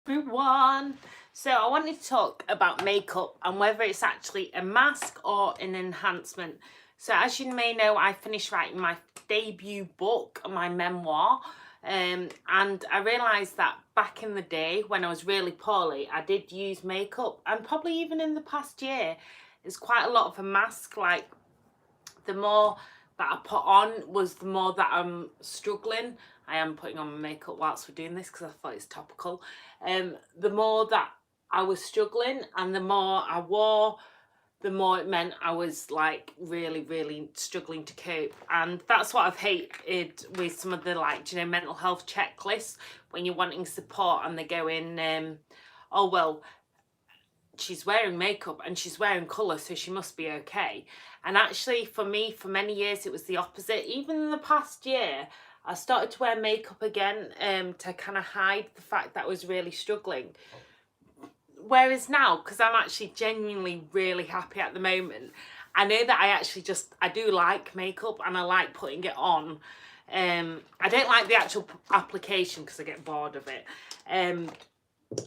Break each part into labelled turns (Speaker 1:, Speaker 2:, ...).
Speaker 1: Everyone. So I wanted to talk about makeup and whether it's actually a mask or an enhancement. So as you may know, I finished writing my debut book, my memoir, and I realised that back in the day when I was really poorly, I did use makeup, and probably even in the past year, it's quite a lot of a mask. Like the more that I put on was the more that I'm struggling. I am putting on my makeup whilst we're doing this because I thought it's topical. The more that I was struggling and the more I wore, the more it meant I was like really struggling to cope. And that's what I've hated with some of the, like, mental health checklists when you're wanting support and they go in, oh well, she's wearing makeup and she's wearing colour, so she must be okay. And actually for me, for many years it was the opposite. Even in the past year, I started to wear makeup again to kind of hide the fact that I was really struggling. Whereas now, because I'm actually genuinely really happy at the moment, I know that I do like makeup and I like putting it on. I don't like the actual application because I get bored of it.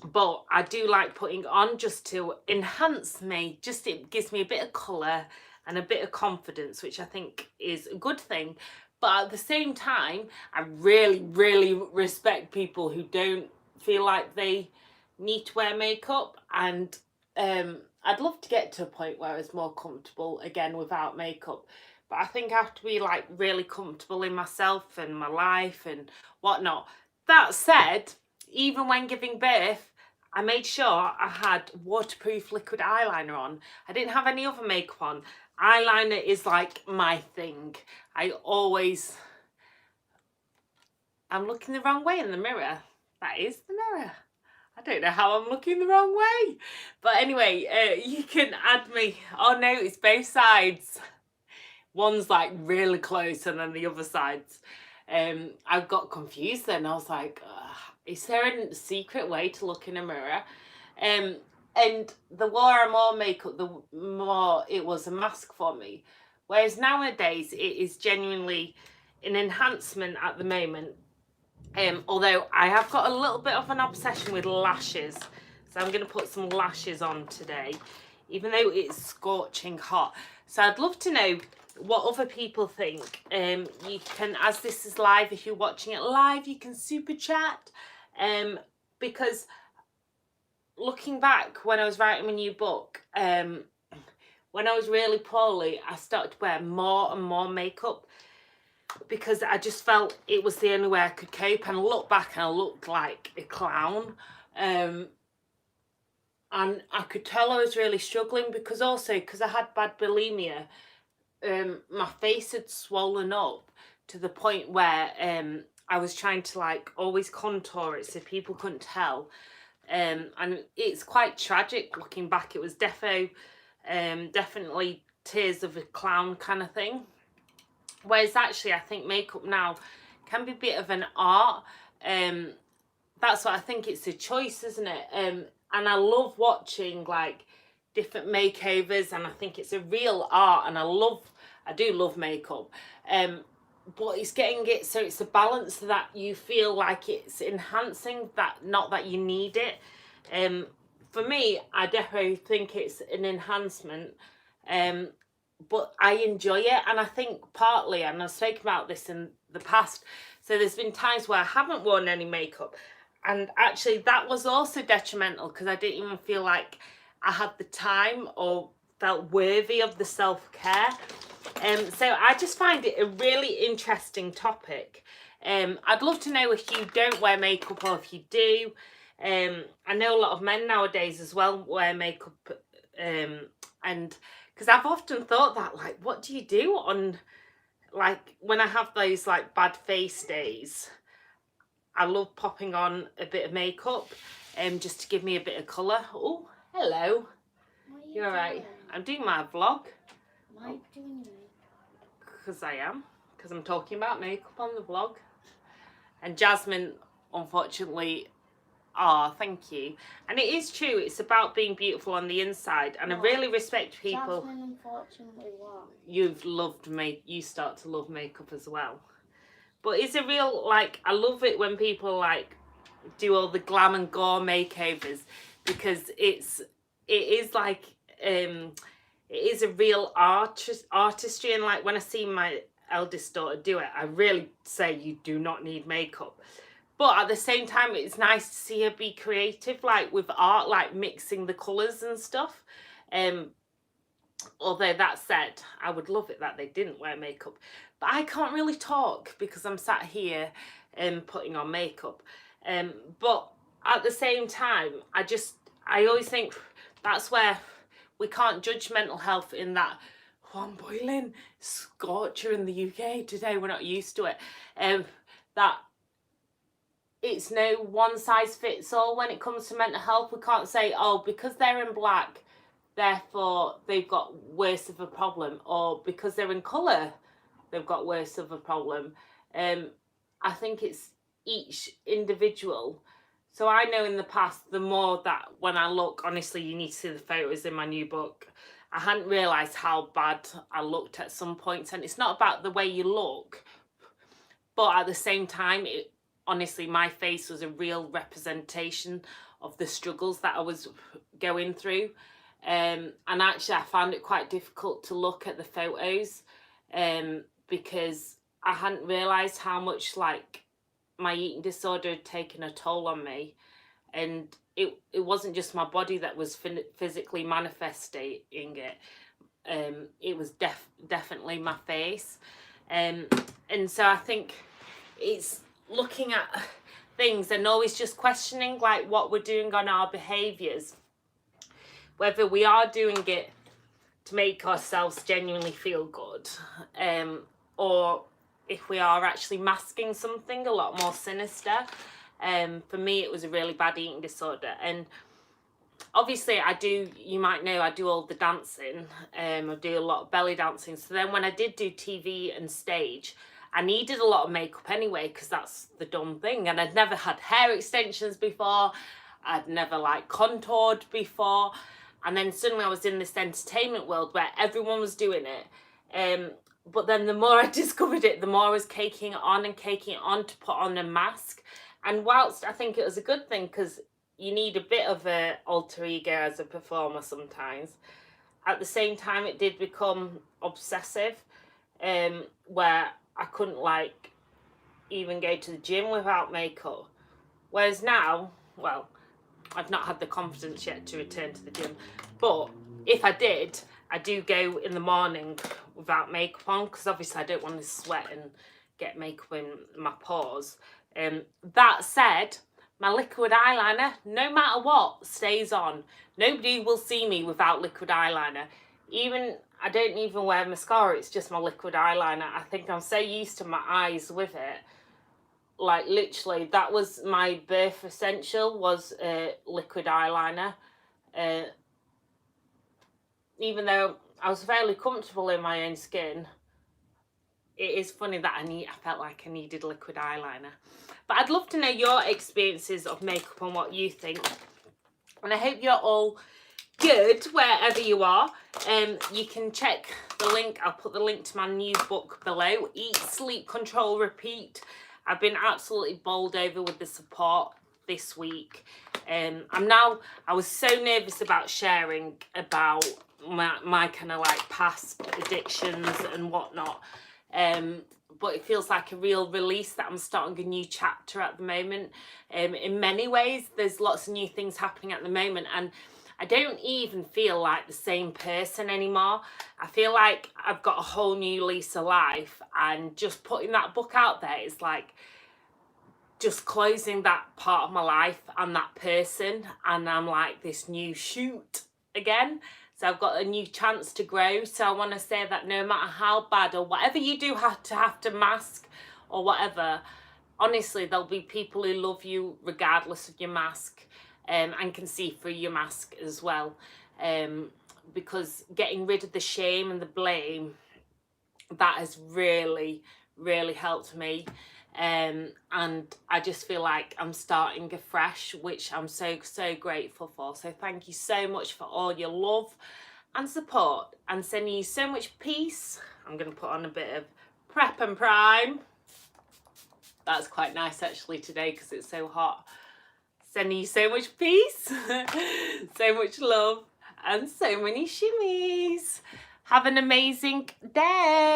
Speaker 1: But I do like putting on just to enhance me. Just it gives me a bit of colour and a bit of confidence, which I think is a good thing. But at the same time, I really respect people who don't feel like they need to wear makeup. And I'd love to get to a point where it's more comfortable again without makeup. But I think I have to be like really comfortable in myself and my life and whatnot. That said, even when giving birth, I made sure I had waterproof liquid eyeliner on. I didn't have any other makeup on. Eyeliner is like my thing. I'm looking the wrong way in the mirror. That is the mirror. I don't know how I'm looking the wrong way. But anyway, you can add me. Oh no, it's both sides. One's like really close and then the other side's. I got confused then. I was like, is there a secret way to look in a mirror? And the more I wore makeup, the more it was a mask for me. Whereas nowadays, it is genuinely an enhancement at the moment. Although I have got a little bit of an obsession with lashes. So I'm going to put some lashes on today, even though it's scorching hot. So I'd love to know what other people think. You can, as this is live, if you're watching it live, you can super chat. Because looking back when I was writing my new book, when I was really poorly, I started to wear more and more makeup because I just felt it was the only way I could cope. And I look back and I looked like a clown. And I could tell I was really struggling because I had bad bulimia, my face had swollen up to the point where I was trying to like always contour it so people couldn't tell. And it's quite tragic looking back. It was definitely tears of a clown kind of thing. Whereas actually I think makeup now can be a bit of an art. That's what I think, it's a choice, isn't it? And I love watching like different makeovers, and I think it's a real art, and I do love makeup. But it's getting it so it's a balance that you feel like it's enhancing, that not that you need it. For me, I definitely think it's an enhancement. But I enjoy it, and I think partly, and I've spoken about this in the past, so there's been times where I haven't worn any makeup, and actually that was also detrimental because I didn't even feel like I had the time or felt worthy of the self-care. So I just find it a really interesting topic. I'd love to know if you don't wear makeup or if you do. I know a lot of men nowadays as well wear makeup, and because I've often thought that, like, what do you do on, like, when I have those like bad face days? I love popping on a bit of makeup, just to give me a bit of colour. Oh, hello. You're alright. I'm doing my vlog.
Speaker 2: Why are you doing it?
Speaker 1: Because I am. Because I'm talking about makeup on the vlog. And Jasmine, unfortunately, thank you. And it is true, it's about being beautiful on the inside. And I really respect people.
Speaker 2: Jasmine, unfortunately, what?
Speaker 1: You start to love makeup as well. But it's a real, like, I love it when people, like, do all the glam and gore makeovers, because it is like it is a real artistry, and like when I see my eldest daughter do it, I really say you do not need makeup. But at the same time, it's nice to see her be creative, like with art, like mixing the colours and stuff. Although that said, I would love it that they didn't wear makeup. But I can't really talk because I'm sat here putting on makeup. But at the same time, I always think that's where we can't judge mental health in that, oh, I'm boiling, scorcher in the UK today, we're not used to it. That it's no one size fits all when it comes to mental health. We can't say, oh, because they're in black, therefore they've got worse of a problem, or because they're in colour, they've got worse of a problem. I think it's each individual. So I know in the past, the more that when I look, honestly, you need to see the photos in my new book, I hadn't realised how bad I looked at some points. And it's not about the way you look, but at the same time, honestly, my face was a real representation of the struggles that I was going through. And actually, I found it quite difficult to look at the photos because I hadn't realised how much like my eating disorder had taken a toll on me. And it wasn't just my body that was physically manifesting it. It was definitely my face. And so I think it's looking at things and always just questioning like what we're doing on our behaviours, whether we are doing it to make ourselves genuinely feel good, or if we are actually masking something a lot more sinister. For me, it was a really bad eating disorder, and obviously you might know I do all the dancing. I do a lot of belly dancing, so then when I did do TV and stage, I needed a lot of makeup anyway, because that's the dumb thing. And I'd never had hair extensions before. I'd never like contoured before. And then suddenly I was in this entertainment world where everyone was doing it. But then the more I discovered it, the more I was caking it on to put on a mask. And whilst I think it was a good thing, because you need a bit of a alter ego as a performer sometimes, at the same time it did become obsessive, where I couldn't like even go to the gym without makeup. Whereas now, well, I've not had the confidence yet to return to the gym, but if I did, I do go in the morning without makeup on, because obviously I don't want to sweat and get makeup in my pores. That said, my liquid eyeliner, no matter what, stays on. Nobody will see me without liquid eyeliner. I don't even wear mascara, it's just my liquid eyeliner. I think I'm so used to my eyes with it. Like literally, that was my birth essential, was liquid eyeliner. Even though I was fairly comfortable in my own skin, it is funny that I felt like I needed liquid eyeliner. But I'd love to know your experiences of makeup and what you think. And I hope you're all good wherever you are. You can check the link. I'll put the link to my new book below, Eat, Sleep, Control, Repeat. I've been absolutely bowled over with the support this week. I was so nervous about sharing about my kind of like past addictions and whatnot. But it feels like a real release that I'm starting a new chapter at the moment. In many ways, there's lots of new things happening at the moment, and I don't even feel like the same person anymore. I feel like I've got a whole new lease of life, and just putting that book out there is like just closing that part of my life and that person, and I'm like this new shoot again. So I've got a new chance to grow. So I want to say that no matter how bad or whatever you do have to mask or whatever, honestly, there'll be people who love you regardless of your mask, and can see through your mask as well. Because getting rid of the shame and the blame, that has really, really helped me. And I just feel like I'm starting afresh, which I'm so grateful for. So thank you so much for all your love and support, and sending you so much peace. I'm going to put on a bit of Prep and Prime. That's quite nice actually today because it's so hot. Sending you so much peace, so much love, and so many shimmies. Have an amazing day.